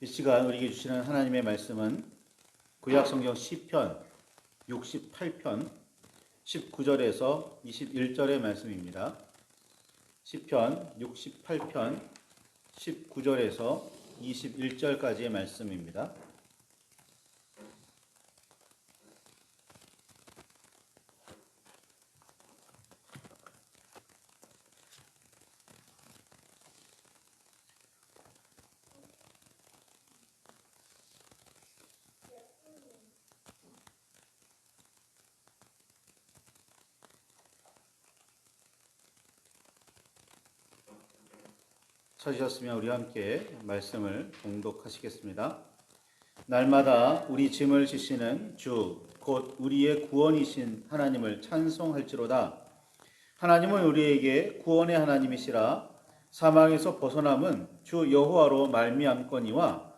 이 시간 우리에게 주시는 하나님의 말씀은 구약성경 시편 68편 19절에서 21절의 말씀입니다. 시편 68편 19절에서 21절까지의 말씀입니다. 찾으셨으면 우리 함께 말씀을 봉독하시겠습니다. 날마다 우리 짐을 지시는 주, 곧 우리의 구원이신 하나님을 찬송할지로다. 하나님은 우리에게 구원의 하나님이시라. 사망에서 벗어남은 주 여호와로 말미암거니와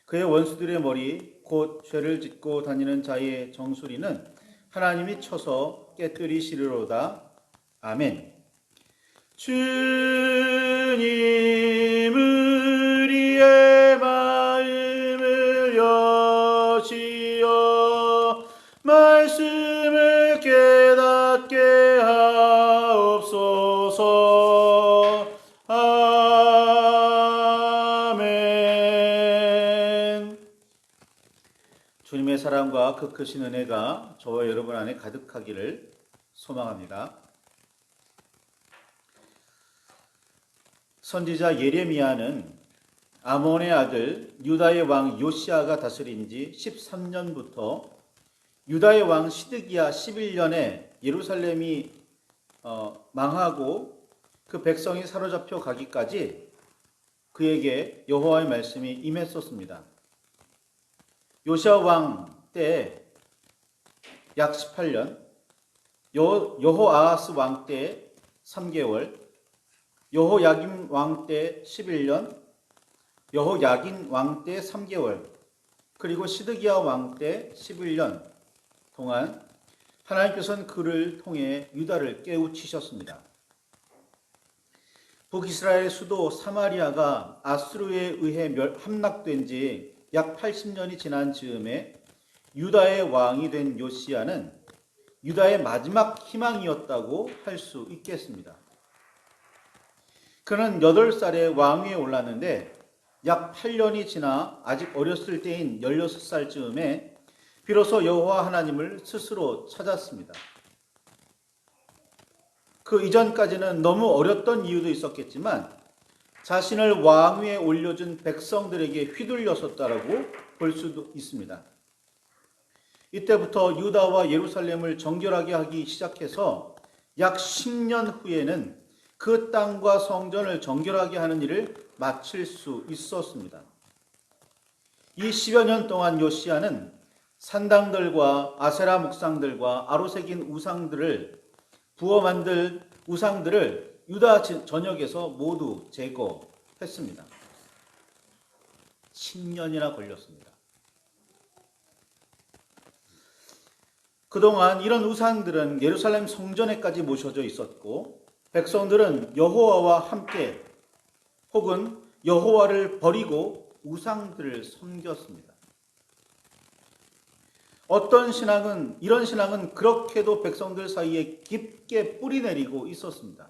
그의 원수들의 머리 곧 죄를 짓고 다니는 자의 정수리는 하나님이 쳐서 깨뜨리시리로다. 아멘. 주님 우리의 마음을 여시어 말씀을 깨닫게 하옵소서. 아멘. 주님의 사랑과 그 크신 은혜가 저와 여러분 안에 가득하기를 소망합니다. 선지자 예레미야는 아몬의 아들 유다의 왕 요시야가 다스린 지 13년부터 유다의 왕 시드기야 11년에 예루살렘이 망하고 그 백성이 사로잡혀 가기까지 그에게 여호와의 말씀이 임했었습니다. 요시야 왕 때 약 18년, 여호아하스 왕 때 3개월, 여호야김 왕 때 11년, 여호야긴 왕 때 3개월, 그리고 시드기야 왕 때 11년 동안 하나님께서는 그를 통해 유다를 깨우치셨습니다. 북이스라엘의 수도 사마리아가 아수르에 의해 함락된 지 약 80년이 지난 즈음에 유다의 왕이 된 요시야는 유다의 마지막 희망이었다고 할 수 있겠습니다. 그는 8살에 왕위에 올랐는데 약 8년이 지나 아직 어렸을 때인 16살쯤에 비로소 여호와 하나님을 스스로 찾았습니다. 그 이전까지는 너무 어렸던 이유도 있었겠지만 자신을 왕위에 올려준 백성들에게 휘둘렸었다라고 볼 수도 있습니다. 이때부터 유다와 예루살렘을 정결하게 하기 시작해서 약 10년 후에는 그 땅과 성전을 정결하게 하는 일을 마칠 수 있었습니다. 이 10여 년 동안 요시야는 산당들과 아세라 묵상들과 아로새긴 우상들을 부어 만들 우상들을 유다 전역에서 모두 제거했습니다. 10년이나 걸렸습니다. 그동안 이런 우상들은 예루살렘 성전에까지 모셔져 있었고 백성들은 여호와와 함께 혹은 여호와를 버리고 우상들을 섬겼습니다. 이런 신앙은 그렇게도 백성들 사이에 깊게 뿌리내리고 있었습니다.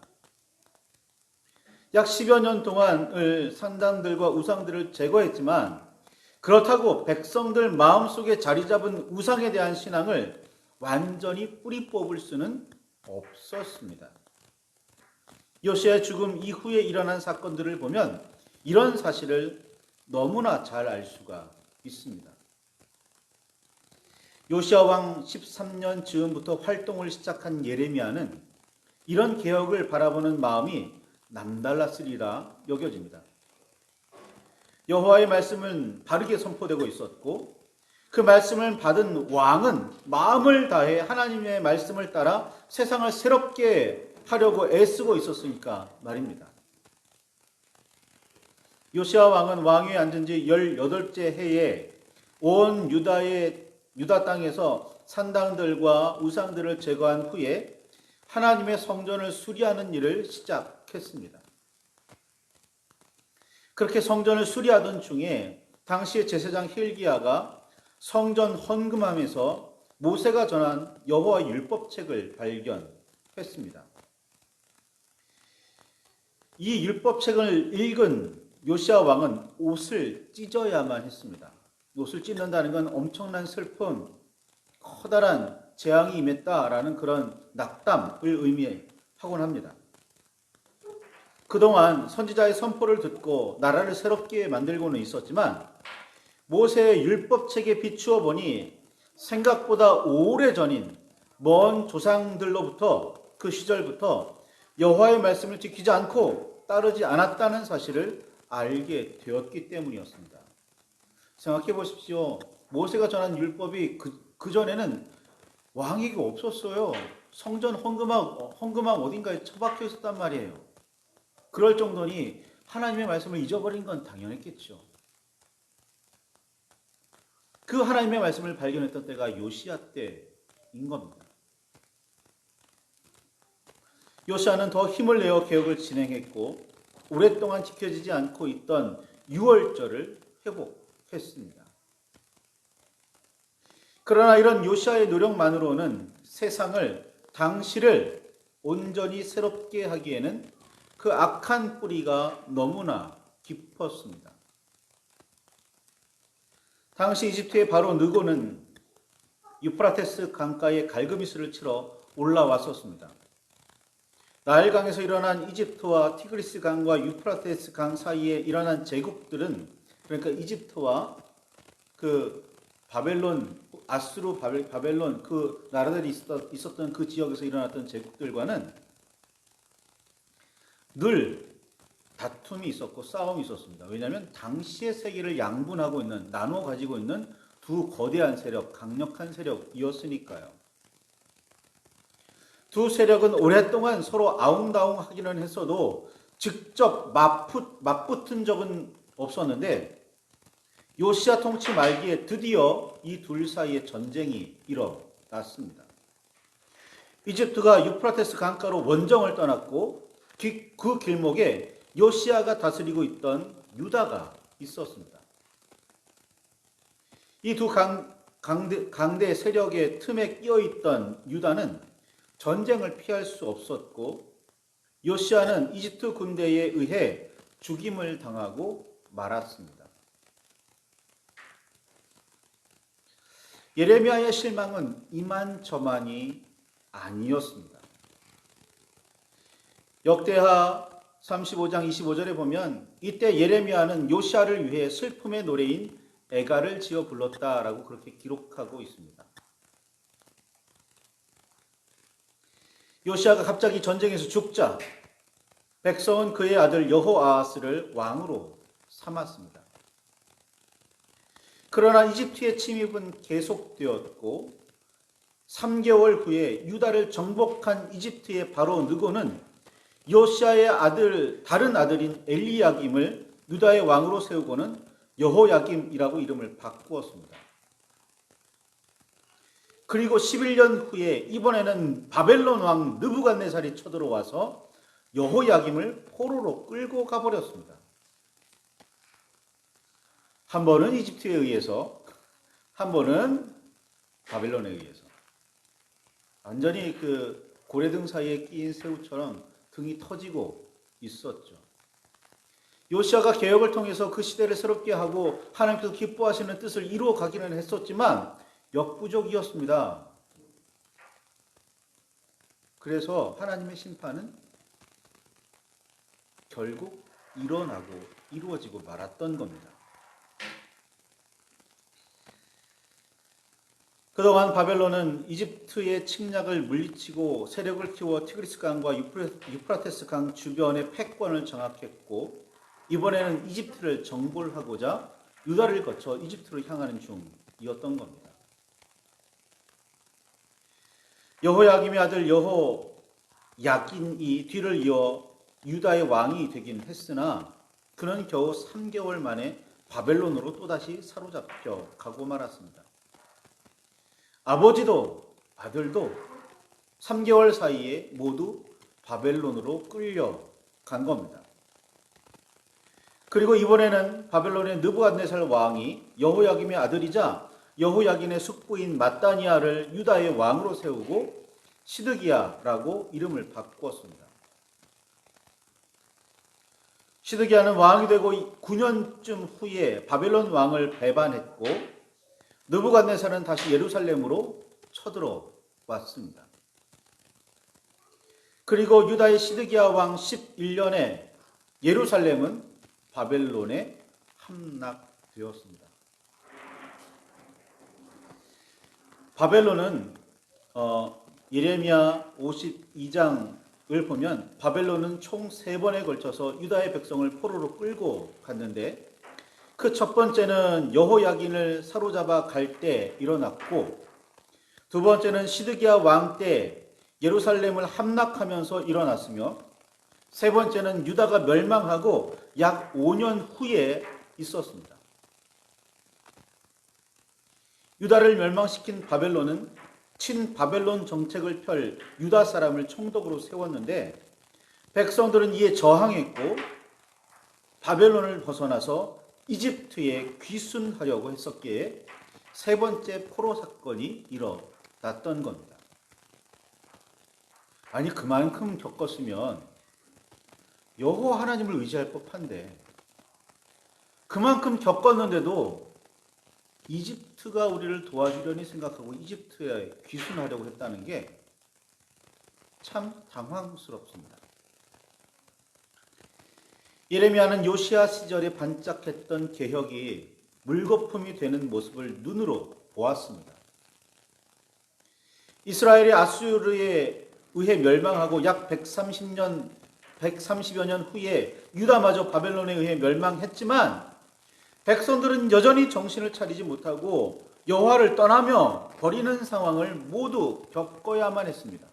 약 10여 년 동안을 산당들과 우상들을 제거했지만 그렇다고 백성들 마음속에 자리 잡은 우상에 대한 신앙을 완전히 뿌리 뽑을 수는 없었습니다. 요시야의 죽음 이후에 일어난 사건들을 보면 이런 사실을 너무나 잘 알 수가 있습니다. 요시야 왕 13년 즈음부터 활동을 시작한 예레미야는 이런 개혁을 바라보는 마음이 남달랐으리라 여겨집니다. 여호와의 말씀은 바르게 선포되고 있었고 그 말씀을 받은 왕은 마음을 다해 하나님의 말씀을 따라 세상을 새롭게 하려고 애쓰고 있었으니까 말입니다. 요시야 왕은 왕위에 앉은 지 18째 해에 온 유다 땅에서 산당들과 우상들을 제거한 후에 하나님의 성전을 수리하는 일을 시작했습니다. 그렇게 성전을 수리하던 중에 당시의 제사장 hil기야가 성전 헌금함에서 모세가 전한 여호와 율법책을 발견했습니다. 이 율법책을 읽은 요시야 왕은 옷을 찢어야만 했습니다. 옷을 찢는다는 건 엄청난 슬픔, 커다란 재앙이 임했다라는 그런 낙담을 의미하곤 합니다. 그동안 선지자의 선포를 듣고 나라를 새롭게 만들고는 있었지만 모세의 율법책에 비추어 보니 생각보다 오래전인 먼 조상들로부터 그 시절부터 여호와의 말씀을 지키지 않고 따르지 않았다는 사실을 알게 되었기 때문이었습니다. 생각해 보십시오. 모세가 전한 율법이 그전에는 왕위가 없었어요. 성전 헌금함 어딘가에 처박혀 있었단 말이에요. 그럴 정도니 하나님의 말씀을 잊어버린 건 당연했겠죠. 그 하나님의 말씀을 발견했던 때가 요시야 때인 겁니다. 요시야는 더 힘을 내어 개혁을 진행했고 오랫동안 지켜지지 않고 있던 유월절을 회복했습니다. 그러나 이런 요시야의 노력만으로는 세상을 당시를 온전히 새롭게 하기에는 그 악한 뿌리가 너무나 깊었습니다. 당시 이집트의 바로 느고는 유프라테스 강가에 갈그미스를 치러 올라왔었습니다. 나일강에서 일어난 이집트와 티그리스 강과 유프라테스 강 사이에 일어난 제국들은, 그러니까 이집트와 그 바벨론, 아수르 바벨론 그 나라들이 있었던 그 지역에서 일어났던 제국들과는 늘 다툼이 있었고 싸움이 있었습니다. 왜냐하면 당시의 세계를 양분하고 있는, 나누어 가지고 있는 두 거대한 세력, 강력한 세력이었으니까요. 두 세력은 오랫동안 서로 아웅다웅하기는 했어도 직접 맞붙은 적은 없었는데 요시야 통치 말기에 드디어 이 둘 사이에 전쟁이 일어났습니다. 이집트가 유프라테스 강가로 원정을 떠났고 그 길목에 요시야가 다스리고 있던 유다가 있었습니다. 이 두 강대 세력의 틈에 끼어 있던 유다는 전쟁을 피할 수 없었고 요시야는 이집트 군대에 의해 죽임을 당하고 말았습니다. 예레미야의 실망은 이만저만이 아니었습니다. 역대하 35장 25절에 보면 이때 예레미야는 요시야를 위해 슬픔의 노래인 애가를 지어 불렀다라고 그렇게 기록하고 있습니다. 요시야가 갑자기 전쟁에서 죽자 백성은 그의 아들 여호아하스를 왕으로 삼았습니다. 그러나 이집트의 침입은 계속되었고 3개월 후에 유다를 정복한 이집트의 바로 느고는 요시야의 다른 아들인 엘리야김을 유다의 왕으로 세우고는 여호야김이라고 이름을 바꾸었습니다. 그리고 11년 후에 이번에는 바벨론 왕 느부갓네살이 쳐들어와서 여호야김을 포로로 끌고 가버렸습니다. 한 번은 이집트에 의해서, 한 번은 바벨론에 의해서. 완전히 그 고래등 사이에 끼인 새우처럼 등이 터지고 있었죠. 요시야가 개혁을 통해서 그 시대를 새롭게 하고 하나님께서 기뻐하시는 뜻을 이루어 가기는 했었지만 역부족이었습니다. 그래서 하나님의 심판은 결국 이루어지고 말았던 겁니다. 그동안 바벨론은 이집트의 침략을 물리치고 세력을 키워 티그리스 강과 유프라테스 강 주변의 패권을 장악했고 이번에는 이집트를 정벌하고자 유다를 거쳐 이집트로 향하는 중이었던 겁니다. 여호야김의 아들 여호야긴이 뒤를 이어 유다의 왕이 되긴 했으나 그는 겨우 3개월 만에 바벨론으로 또다시 사로잡혀 가고 말았습니다. 아버지도 아들도 3개월 사이에 모두 바벨론으로 끌려간 겁니다. 그리고 이번에는 바벨론의 느부갓네살 왕이 여호야김의 아들이자 여호야긴의 숙부인 마따니아를 유다의 왕으로 세우고 시드기야라고 이름을 바꾸었습니다. 시드기야는 왕이 되고 9년쯤 후에 바벨론 왕을 배반했고 느부갓네살은 다시 예루살렘으로 쳐들어왔습니다. 그리고 유다의 시드기야 왕 11년에 예루살렘은 바벨론에 함락되었습니다. 바벨론은 예레미야 52장을 보면 바벨론은 총 3번에 걸쳐서 유다의 백성을 포로로 끌고 갔는데 그 첫 번째는 여호야긴을 사로잡아 갈 때 일어났고 두 번째는 시드기야 왕 때 예루살렘을 함락하면서 일어났으며 세 번째는 유다가 멸망하고 약 5년 후에 있었습니다. 유다를 멸망시킨 바벨론은 친바벨론 정책을 펼 유다 사람을 총독으로 세웠는데 백성들은 이에 저항했고 바벨론을 벗어나서 이집트에 귀순하려고 했었기에 세 번째 포로 사건이 일어났던 겁니다. 아니 그만큼 겪었으면 여호와 하나님을 의지할 법한데 그만큼 겪었는데도 이집트가 우리를 도와주려니 생각하고 이집트에 귀순하려고 했다는 게 참 당황스럽습니다. 예레미야는 요시야 시절에 반짝했던 개혁이 물거품이 되는 모습을 눈으로 보았습니다. 이스라엘이 아수르에 의해 멸망하고 약 130여 년 후에 유다마저 바벨론에 의해 멸망했지만 백성들은 여전히 정신을 차리지 못하고 여호와를 떠나며 버리는 상황을 모두 겪어야만 했습니다.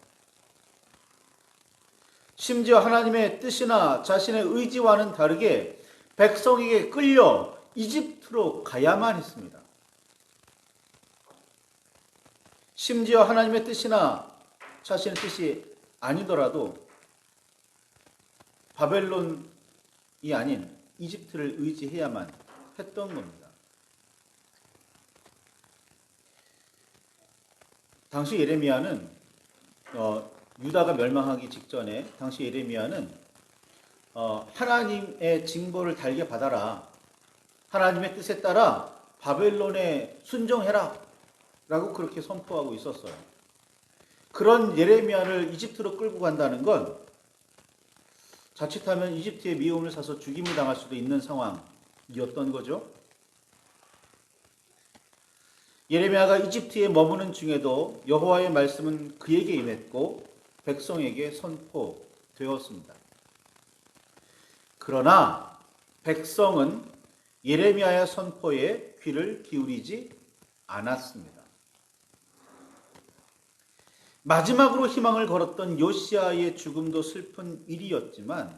심지어 하나님의 뜻이나 자신의 의지와는 다르게 백성에게 끌려 이집트로 가야만 했습니다. 심지어 하나님의 뜻이나 자신의 뜻이 아니더라도 바벨론이 아닌 이집트를 의지해야만 했던 겁니다. 당시 예레미야는 유다가 멸망하기 직전에 당시 예레미야는 하나님의 징벌을 달게 받아라. 하나님의 뜻에 따라 바벨론에 순종해라. 라고 그렇게 선포하고 있었어요. 그런 예레미야를 이집트로 끌고 간다는 건 자칫하면 이집트의 미움을 사서 죽임을 당할 수도 있는 상황이었던 거죠. 예레미야가 이집트에 머무는 중에도 여호와의 말씀은 그에게 임했고 백성에게 선포되었습니다. 그러나 백성은 예레미야의 선포에 귀를 기울이지 않았습니다. 마지막으로 희망을 걸었던 요시야의 죽음도 슬픈 일이었지만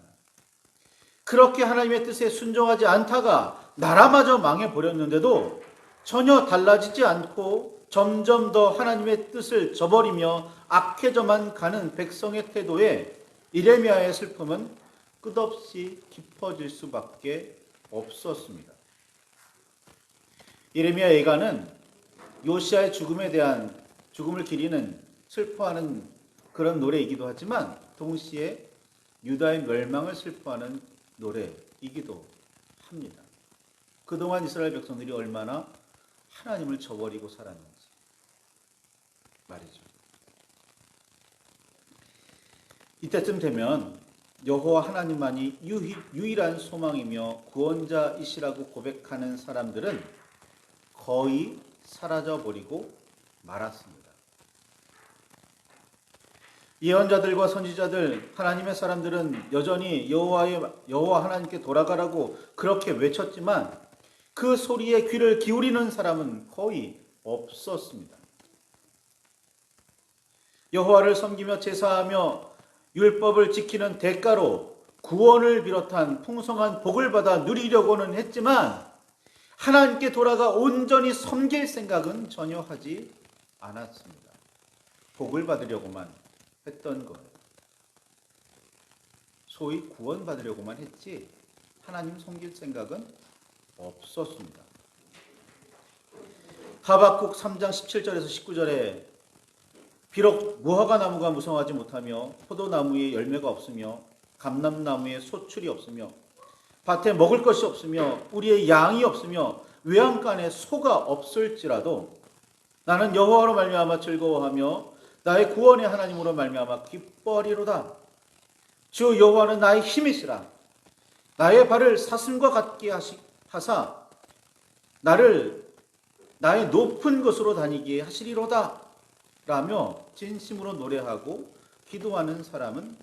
그렇게 하나님의 뜻에 순종하지 않다가 나라마저 망해버렸는데도 전혀 달라지지 않고 점점 더 하나님의 뜻을 저버리며 악해져만 가는 백성의 태도에 예레미야의 슬픔은 끝없이 깊어질 수밖에 없었습니다. 예레미야 예가는 요시야의 죽음에 대한 죽음을 기리는 슬퍼하는 그런 노래이기도 하지만 동시에 유다의 멸망을 슬퍼하는 노래이기도 합니다. 그동안 이스라엘 백성들이 얼마나 하나님을 저버리고 살았는지 말이죠. 이때쯤 되면 여호와 하나님만이 유일한 소망이며 구원자이시라고 고백하는 사람들은 거의 사라져버리고 말았습니다. 예언자들과 선지자들, 하나님의 사람들은 여전히 여호와 하나님께 돌아가라고 그렇게 외쳤지만 그 소리에 귀를 기울이는 사람은 거의 없었습니다. 여호와를 섬기며 제사하며 율법을 지키는 대가로 구원을 비롯한 풍성한 복을 받아 누리려고는 했지만 하나님께 돌아가 온전히 섬길 생각은 전혀 하지 않았습니다. 복을 받으려고만 했던 거예요. 소위 구원받으려고만 했지 하나님 섬길 생각은 없었습니다. 하박국 3장 17절에서 19절에 비록 무화과 나무가 무성하지 못하며 포도나무에 열매가 없으며 감람나무에 소출이 없으며 밭에 먹을 것이 없으며 우리의 양이 없으며 외양간에 소가 없을지라도 나는 여호와로 말미암아 즐거워하며 나의 구원의 하나님으로 말미암아 기뻐하리로다. 주 여호와는 나의 힘이시라. 나의 발을 사슴과 같게 하사 나를 나의 높은 곳으로 다니게 하시리로다. 라며 진심으로 노래하고 기도하는 사람은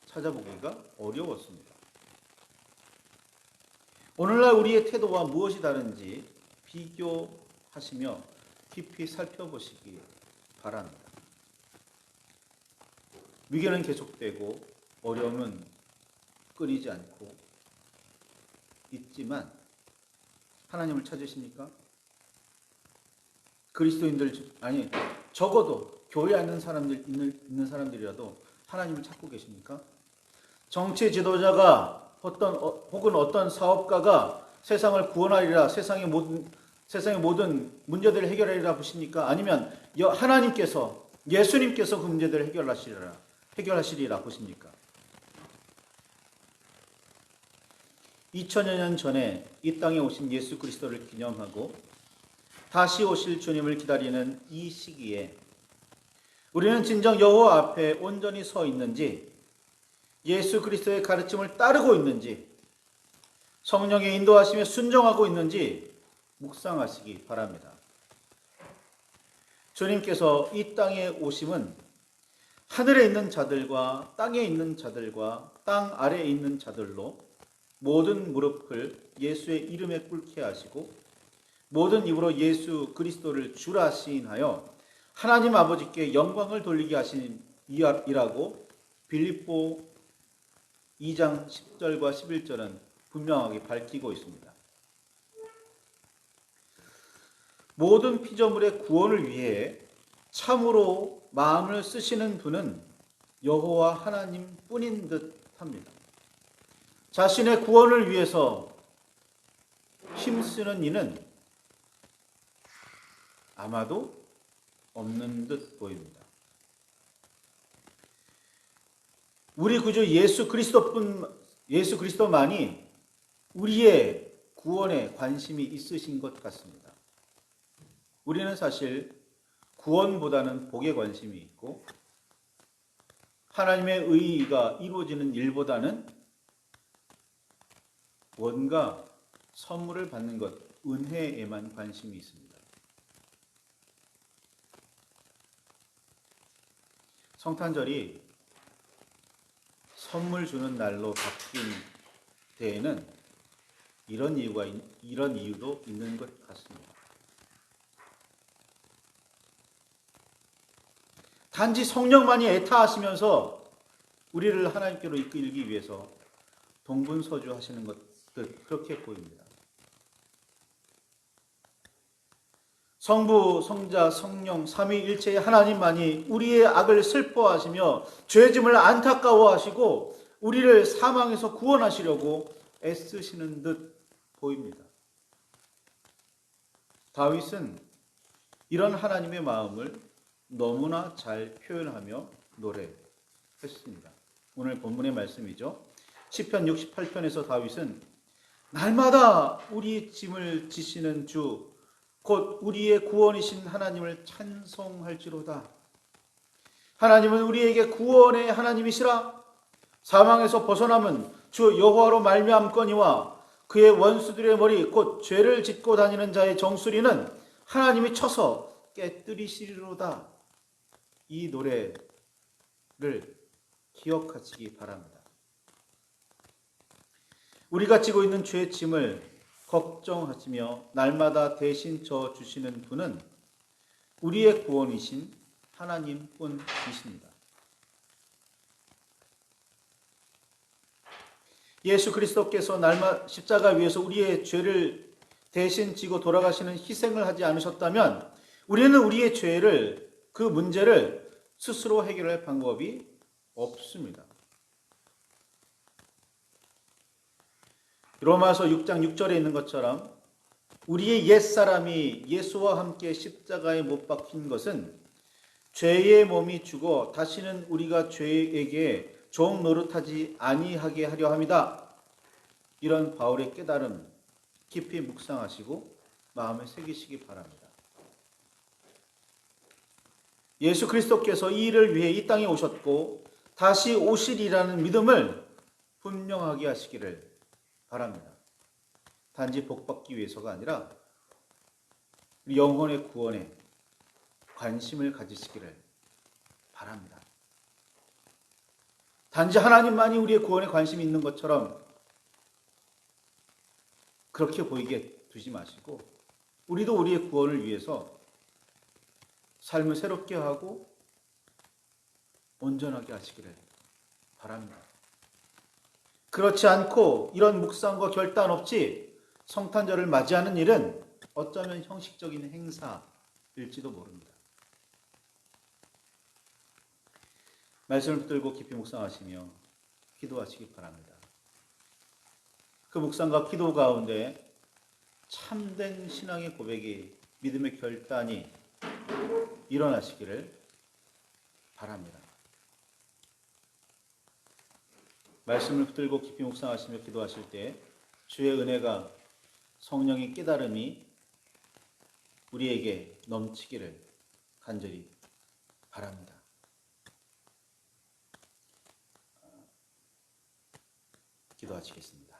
찾아보기가 어려웠습니다. 오늘날 우리의 태도와 무엇이 다른지 비교하시며 깊이 살펴보시기 바랍니다. 위기는 계속되고 어려움은 끊이지 않고 있지만 하나님을 찾으십니까? 그리스도인들 아니 적어도 교회에 있는 사람들이라도 하나님을 찾고 계십니까? 정치 지도자가 혹은 어떤 사업가가 세상을 구원하리라, 세상의 모든 문제들을 해결하리라 보십니까? 아니면 하나님께서, 예수님께서 그 문제들을 해결하시리라 보십니까? 2000여 년 전에 이 땅에 오신 예수 그리스도를 기념하고 다시 오실 주님을 기다리는 이 시기에 우리는 진정 여호와 앞에 온전히 서 있는지, 예수 그리스도의 가르침을 따르고 있는지, 성령의 인도하심에 순종하고 있는지 묵상하시기 바랍니다. 주님께서 이 땅에 오심은 하늘에 있는 자들과 땅에 있는 자들과 땅 아래에 있는 자들로 모든 무릎을 예수의 이름에 꿇게 하시고 모든 입으로 예수 그리스도를 주라 시인하여 하나님 아버지께 영광을 돌리게 하신 이라고 빌립보 2장 10절과 11절은 분명하게 밝히고 있습니다. 모든 피조물의 구원을 위해 참으로 마음을 쓰시는 분은 여호와 하나님 뿐인 듯 합니다. 자신의 구원을 위해서 힘쓰는 이는 아마도 없는 듯 보입니다. 우리 구주 예수 그리스도만이 우리의 구원에 관심이 있으신 것 같습니다. 우리는 사실 구원보다는 복에 관심이 있고 하나님의 의가 이루어지는 일보다는 뭔가 선물을 받는 것, 은혜에만 관심이 있습니다. 성탄절이 선물 주는 날로 바뀐 데에는 이런 이유도 있는 것 같습니다. 단지 성령만이 애타하시면서 우리를 하나님께로 이끌기 위해서 동분서주하시는 것 그렇게 보입니다. 성부, 성자, 성령, 삼위일체의 하나님만이 우리의 악을 슬퍼하시며 죄짐을 안타까워하시고 우리를 사망에서 구원하시려고 애쓰시는 듯 보입니다. 다윗은 이런 하나님의 마음을 너무나 잘 표현하며 노래했습니다. 오늘 본문의 말씀이죠. 시편 68편에서 다윗은 날마다 우리 짐을 지시는 주, 곧 우리의 구원이신 하나님을 찬송할지로다. 하나님은 우리에게 구원의 하나님이시라. 사망에서 벗어남은 주 여호와로 말미암거니와 그의 원수들의 머리 곧 죄를 짓고 다니는 자의 정수리는 하나님이 쳐서 깨뜨리시리로다. 이 노래를 기억하시기 바랍니다. 우리가 지고 있는 죄의 짐을 걱정하시며 날마다 대신 져 주시는 분은 우리의 구원이신 하나님뿐이십니다. 예수 그리스도께서 십자가 위에서 우리의 죄를 대신 지고 돌아가시는 희생을 하지 않으셨다면 우리는 우리의 죄를, 그 문제를 스스로 해결할 방법이 없습니다. 로마서 6장 6절에 있는 것처럼 우리의 옛사람이 예수와 함께 십자가에 못 박힌 것은 죄의 몸이 죽어 다시는 우리가 죄에게 종 노릇하지 아니하게 하려 함이다. 이런 바울의 깨달음 깊이 묵상하시고 마음에 새기시기 바랍니다. 예수 그리스도께서 이 일을 위해 이 땅에 오셨고 다시 오시리라는 믿음을 분명하게 하시기를 바랍니다. 단지 복받기 위해서가 아니라 우리 영혼의 구원에 관심을 가지시기를 바랍니다. 단지 하나님만이 우리의 구원에 관심이 있는 것처럼 그렇게 보이게 두지 마시고 우리도 우리의 구원을 위해서 삶을 새롭게 하고 온전하게 하시기를 바랍니다. 그렇지 않고 이런 묵상과 결단 없이 성탄절을 맞이하는 일은 어쩌면 형식적인 행사일지도 모릅니다. 말씀을 붙들고 깊이 묵상하시며 기도하시기 바랍니다. 그 묵상과 기도 가운데 참된 신앙의 고백이, 믿음의 결단이 일어나시기를 바랍니다. 말씀을 붙들고 깊이 묵상하시며 기도하실 때 주의 은혜가, 성령의 깨달음이 우리에게 넘치기를 간절히 바랍니다. 기도하시겠습니다.